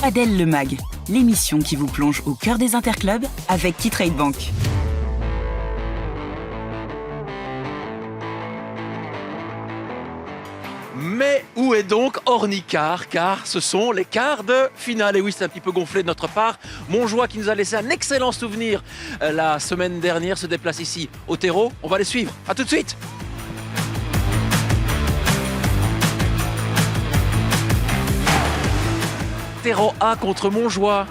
Padel le Mag, l'émission qui vous plonge au cœur des interclubs avec KeyTrade Bank. Mais où est donc Ornicar? Car ce sont les quarts de finale. Et oui, c'est un petit peu gonflé de notre part. Montjoie, qui nous a laissé un excellent souvenir la semaine dernière, se déplace ici au terreau. On va les suivre. À tout de suite. Terreau A contre Montjoie.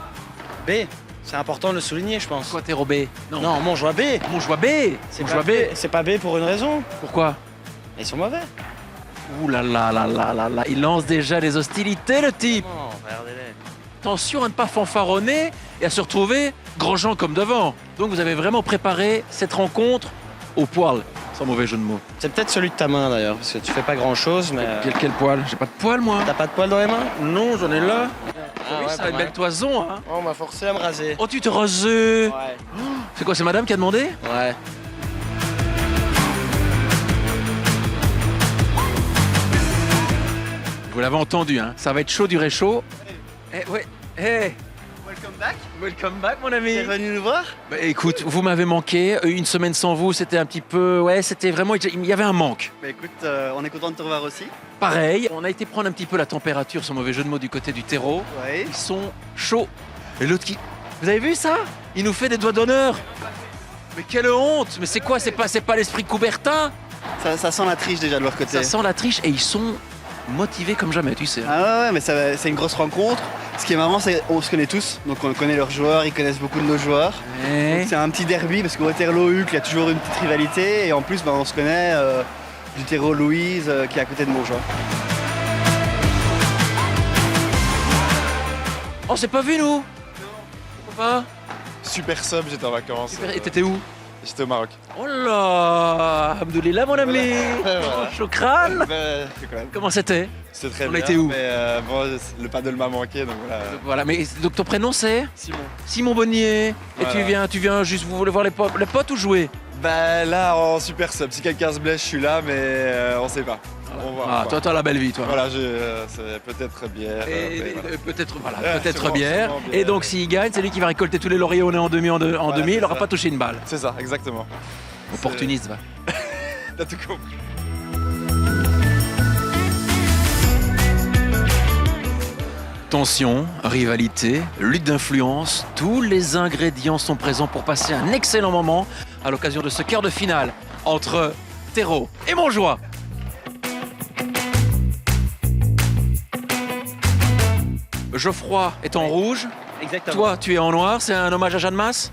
B, c'est important de le souligner, je pense. Quoi, terreau B? Non, Montjoie B. Montjoie B. Montjoie B. C'est pas B pour une raison. Pourquoi? Ils sont mauvais. Ouh là là là là là là. Il lance déjà les hostilités, le type. Non, regardez-les. Attention à ne pas fanfaronner et à se retrouver Grosjean comme devant. Donc vous avez vraiment préparé cette rencontre au poil, sans mauvais jeu de mots. C'est peut-être celui de ta main d'ailleurs, parce que tu fais pas grand chose, mais. Quel poil? J'ai pas de poil moi. T'as pas de poils dans les mains? Non, j'en ai là. Oui, ouais, ça pas a une mal. belle toison. Hein. Oh, on m'a forcé à me raser. Oh, tu te rasais. Ouais. C'est quoi, c'est madame qui a demandé? Ouais. Vous l'avez entendu, hein. Ça va être chaud du réchaud. Eh, ouais. Eh. Welcome back. Welcome back, mon ami. T'es venu nous voir? Bah, écoute, vous m'avez manqué. Une semaine sans vous, c'était un petit peu... Ouais, c'était vraiment... Il y avait un manque. Bah écoute, on est content de te revoir aussi. Pareil, on a été prendre un petit peu la température, sans mauvais jeu de mots, du côté du terreau. Ouais. Ils sont chauds. Et l'autre qui... Vous avez vu ça? Il nous fait des doigts d'honneur. Mais quelle honte! Mais c'est quoi? C'est pas l'esprit Coubertin? Ça sent la triche déjà de leur côté. Ça sent la triche et ils sont motivés comme jamais, tu sais. Ah ouais, mais c'est une grosse rencontre. Ce qui est marrant, c'est qu'on se connaît tous. Donc on connaît leurs joueurs, ils connaissent beaucoup de nos joueurs. Ouais. Donc c'est un petit derby parce qu'au Waterloo-Huc, il y a toujours une petite rivalité. Et en plus, on se connaît du terreau Louise qui est à côté de Montjoie. Oh, c'est pas vu, nous? Pourquoi pas? Super sub, j'étais en vacances. Super. Et t'étais où? J'étais au Maroc. Oh là! Alhamdoulilah, mon ami! Voilà. Choukran! C'est quand même. Comment c'était? C'est très On bien. était où? Mais bon, le paddle m'a manqué, donc voilà. Voilà, mais donc ton prénom c'est? Simon. Simon Bonnier. Et Voilà. tu viens juste, vous voulez voir les potes ou jouer? Bah là, en super sub. Si quelqu'un se blesse, je suis là, mais on sait pas. On va Ah, voir. toi, t'as la belle vie, toi. Voilà, c'est peut-être bière. Et, mais voilà. peut-être voilà, Ouais, peut-être sûrement, bière. sûrement Et bière. donc s'il gagne, c'est lui qui va récolter tous les lauriers au nez en demi, Voilà, il c'est n'aura ça. pas touché une balle. C'est ça, exactement. Opportuniste, va. T'as tout compris. Tension, rivalité, lutte d'influence, tous les ingrédients sont présents pour passer un excellent moment à l'occasion de ce quart de finale entre Terreau et Montjoie. Geoffroy est en rouge, Exactement. toi tu es en noir, c'est un hommage à Jeanne Masse?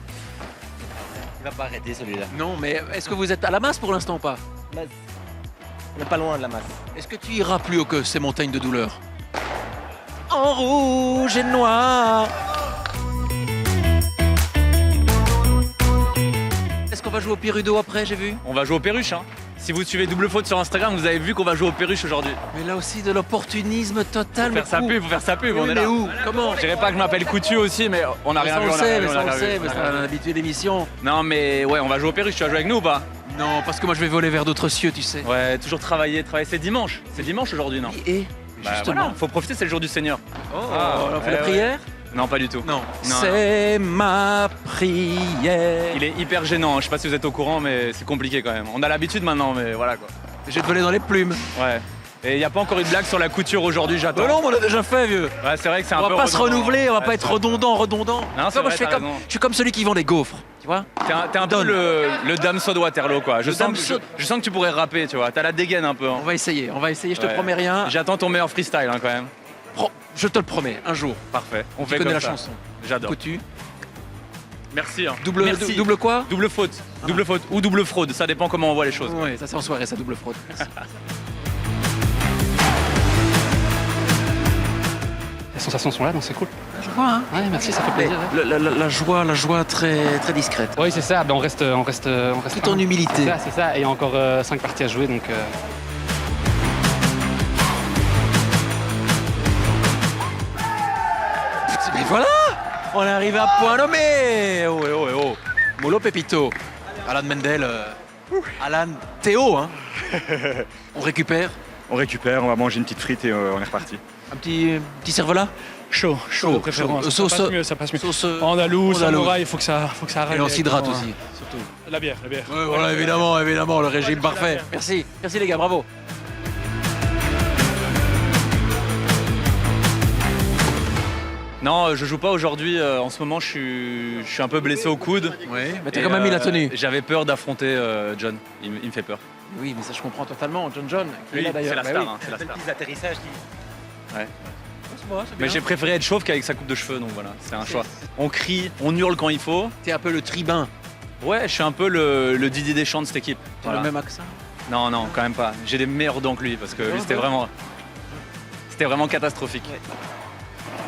Il va pas arrêter celui-là. Non, mais est-ce que vous êtes à la masse pour l'instant ou pas? On n'est pas loin de la masse. Est-ce que tu iras plus haut que ces montagnes de douleur? En rouge et noir. Est-ce qu'on va jouer au Pirudo après, j'ai vu? On va jouer au perruche. Hein. Si vous suivez Double Faute sur Instagram, vous avez vu qu'on va jouer au perruche aujourd'hui. Mais là aussi de l'opportunisme total. Faut faire sa pub, faut faire sa pub, on est mais là. où? Comment? Je dirais pas que je m'appelle Coutu aussi, mais on a Mais rien ça vu, on on a sait, rien vu, mais on ça a on rien sait, vu, mais on a c'est rien vu. un habitué d'émission. Non mais ouais, on va jouer au perruche, tu vas jouer avec nous ou pas? Non, parce que moi je vais voler vers d'autres cieux, tu sais. Ouais, toujours travailler, c'est dimanche. C'est dimanche aujourd'hui, non? Et Bah, justement. voilà, faut profiter, c'est le jour du Seigneur. Oh, Ah, on fait ouais, la prière? Non, pas du tout. Non. Non, C'est ma prière. Il est hyper gênant, je sais pas si vous êtes au courant, mais c'est compliqué quand même. On a l'habitude maintenant, mais voilà quoi. Je vais te voler dans les plumes. Ouais. Et y a pas encore eu de blague sur la couture aujourd'hui, j'attends. Oh non, mais on l'a déjà fait, vieux. Ouais, c'est vrai que c'est un On peu va pas se redondant. renouveler, on va Ouais, pas c'est être vrai. redondant. Non, c'est Moi, vrai, je t'as raison. suis comme celui qui vend des gaufres, tu vois. T'es un peu Donne. le Damso de Waterloo quoi. Je sens que tu pourrais rapper, tu vois. T'as la dégaine un peu. Hein. On va essayer, je te Ouais. promets rien. J'attends ton meilleur freestyle hein, quand même. Je te le promets, un jour. Parfait. On Tu fait connais comme la ça. chanson. J'adore. Écoutes-tu? Merci. Hein. Double, Merci. double quoi? Double faute. Double faute ou double fraude. Ça dépend comment on voit les choses. Oui, ça c'est en soirée, ça double fraude. Merci. Les sensations sont là, donc c'est cool. Je vois, hein. Ouais, merci, ça fait plaisir. Ouais. La joie très, très discrète. Oui, c'est ça, ben on reste Tout en humilité. C'est ça, et il y a encore 5 parties à jouer, donc... Mais voilà! On est arrivé à point nommé! Oh, oh, oh. Molo Pepito. Alan Mendel. Alan Théo, hein. On récupère. On récupère, on va manger une petite frite et on est reparti. Un petit cervelas. Chaud Chaud, de préférence. chaud. Ça passe mieux, ça passe mieux. Sauce. Andalou, Andalou. samouraï, il faut que ça râle. Et on s'hydrate aussi. Surtout. La bière. Ouais, voilà, évidemment, le régime parfait. Merci les gars, bravo. Non, je joue pas aujourd'hui. En ce moment, je suis un peu blessé au coude. Oui, mais t'as Et, quand même mis la tenue. J'avais peur d'affronter John. Il me fait peur. Oui, mais ça je comprends totalement. John, qui est Lui, là d'ailleurs. c'est la Bah star. oui. Hein, c'est la star. Les atterrissages qui... Mais j'ai préféré être chauve qu'avec sa coupe de cheveux, donc voilà, c'est un choix. On crie, on hurle quand il faut. T'es un peu le tribun. Ouais, je suis un peu le Didier Deschamps de cette équipe. T'as Voilà. le même accent. Non, quand même pas. J'ai des meilleurs dents que lui parce que lui, c'était vraiment catastrophique.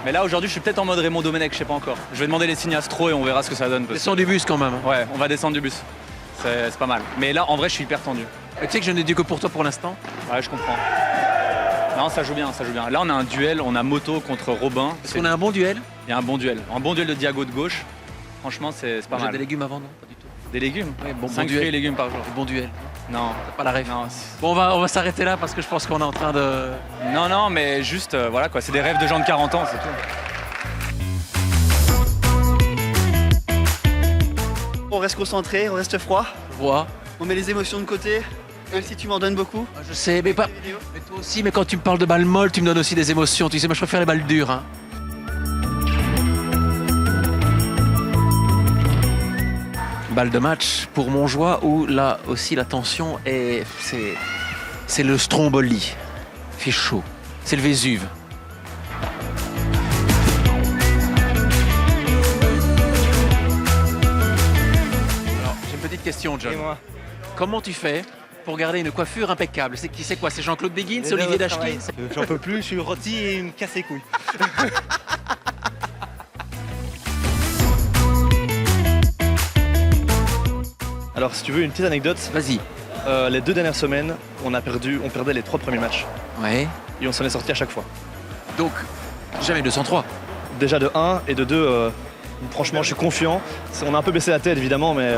Mais là, aujourd'hui, je suis peut-être en mode Raymond Domenech, je sais pas encore. Je vais demander les signes astro et on verra ce que ça donne. Descends du bus quand même. Ouais, on va descendre du bus. C'est pas mal. Mais là, en vrai, je suis hyper tendu. Tu sais que je n'ai dit que pour toi pour l'instant. Ouais, je comprends. Non, ça joue bien. Là, on a un duel, on a Moto contre Robin. Est-ce qu'on a un bon duel? Il y a un bon duel. Un bon duel de Diago de gauche. Franchement, c'est pas J'ai mal. des légumes avant, non? Pas du tout. Des légumes. Ouais, bon 5 duel. fruits et légumes par jour. Bon duel. Non. T'as pas la rêve. Non, Bon, on va s'arrêter là parce que je pense qu'on est en train de. non, mais juste, voilà quoi, c'est des rêves de gens de 40 ans, c'est tout. On reste concentré, on reste froid, voir. on met les émotions de côté, même si tu m'en donnes beaucoup. Je sais, mais pas. Mais toi aussi, mais quand tu me parles de balles molles, tu me donnes aussi des émotions. Tu sais, moi je préfère les balles dures. Hein. Balle de match pour Montjoie où là aussi la tension est. C'est le Stromboli. Il fait chaud. C'est le Vésuve. Alors, j'ai une petite question, John. Et moi. Comment tu fais pour garder une coiffure impeccable? C'est quoi? C'est Jean-Claude Béguin? C'est Olivier Dachki? J'en peux plus, je suis rôti et il me casse les couilles. Alors, si tu veux une petite anecdote, Vas-y. les 2 dernières semaines, on perdait les 3 premiers matchs. Ouais. Et on s'en est sorti à chaque fois. Donc, jamais 203. Déjà de 1 et de 2, franchement, je suis confiant. On a un peu baissé la tête, évidemment, mais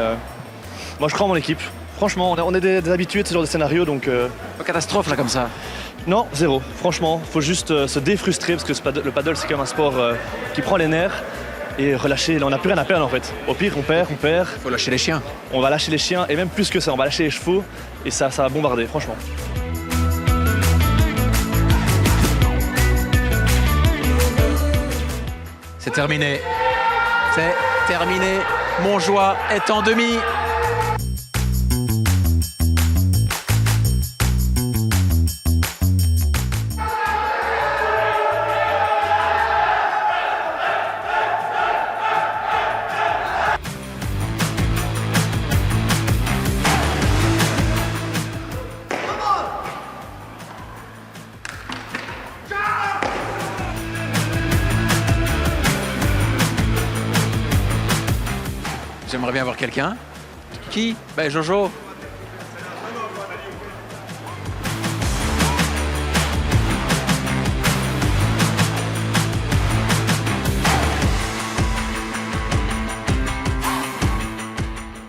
moi, je crois en mon équipe. Franchement, on est des habitués de ce genre de scénario, donc Pas catastrophe là comme ça. non, zéro. Franchement, faut juste se défrustrer, parce que le paddle, c'est quand même un sport qui prend les nerfs. Et relâcher, là, on n'a plus rien à perdre en fait. Au pire, on perd. Faut lâcher les chiens. On va lâcher les chiens, et même plus que ça, on va lâcher les chevaux. Et ça va bombarder, franchement. C'est terminé. C'est terminé. Montjoie est en demi. J'aimerais bien voir quelqu'un. Qui? Ben Jojo.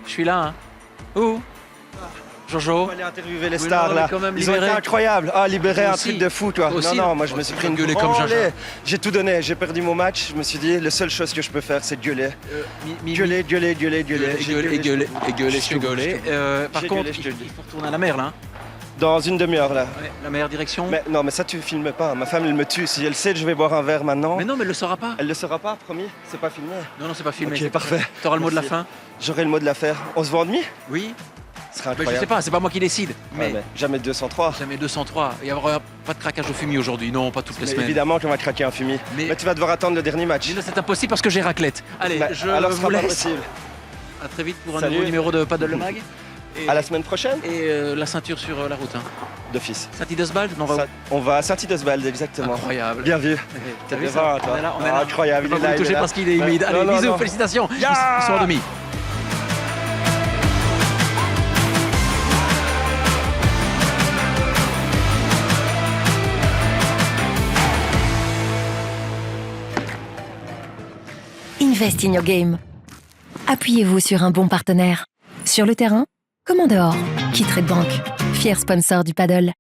Je suis là, hein. Où? Jojo. On va aller interviewer les Oui, stars non, mais là. quand même Ils ont été libéré. incroyables. Ah, libérer Toi un aussi. truc de fou, toi. Toi aussi. Non, moi je Toi me aussi, suis pris une gueuler comme branlée. Jaja. J'ai tout donné, j'ai perdu mon match. Je me suis dit, la seule chose que je peux faire, c'est gueuler. Gueuler, gueuler, gueuler, gueuler. J'ai gueulé, je suis gueulé. Par J'ai contre, gueulé, je te le dis. il faut retourner à la mer là. Hein. Dans une demi-heure là. Ouais, la meilleure direction. Mais non, mais ça tu filmes pas. Ma femme elle me tue. Si elle sait que je vais boire un verre maintenant, Mais non, mais elle le saura pas. elle le saura pas, promis. C'est pas filmé. Non, c'est pas filmé. Ok, parfait. T'auras le mot de la Merci. fin? J'aurai le mot de l'affaire. On se voit en demi? Oui. Ce serait Mais je incroyable. sais pas, c'est pas moi qui décide. Ouais, mais jamais 203. Jamais 203. Il y aura pas de craquage au fumier aujourd'hui. Non, pas toutes les Mais semaines. évidemment qu'on va craquer un fumier. Mais- Mais tu vas devoir attendre le dernier match. Mais là, c'est impossible parce que j'ai raclette. Allez, Bah, je alors ce vous sera pas laisse. possible. À très vite pour un Salut. nouveau numéro de Paddle le Mag. Et, À la semaine prochaine, la ceinture sur la route. Hein. d'office. Saint-Idesbald? Non, on va On va à Saint-Idesbald, exactement. Incroyable. Bien vu. T'as vu bien ça? voir, toi. On est là, on est Ah, là. incroyable, Je vais il est pas là, vous le il est toucher là. parce qu'il est humide. Ouais. Allez, Non, non, bisous, non. félicitations. Ya Ils sont en demi. Invest in your game. Appuyez-vous sur un bon partenaire. Sur le terrain, comme en dehors. Qui Trade Bank, fier sponsor du paddle.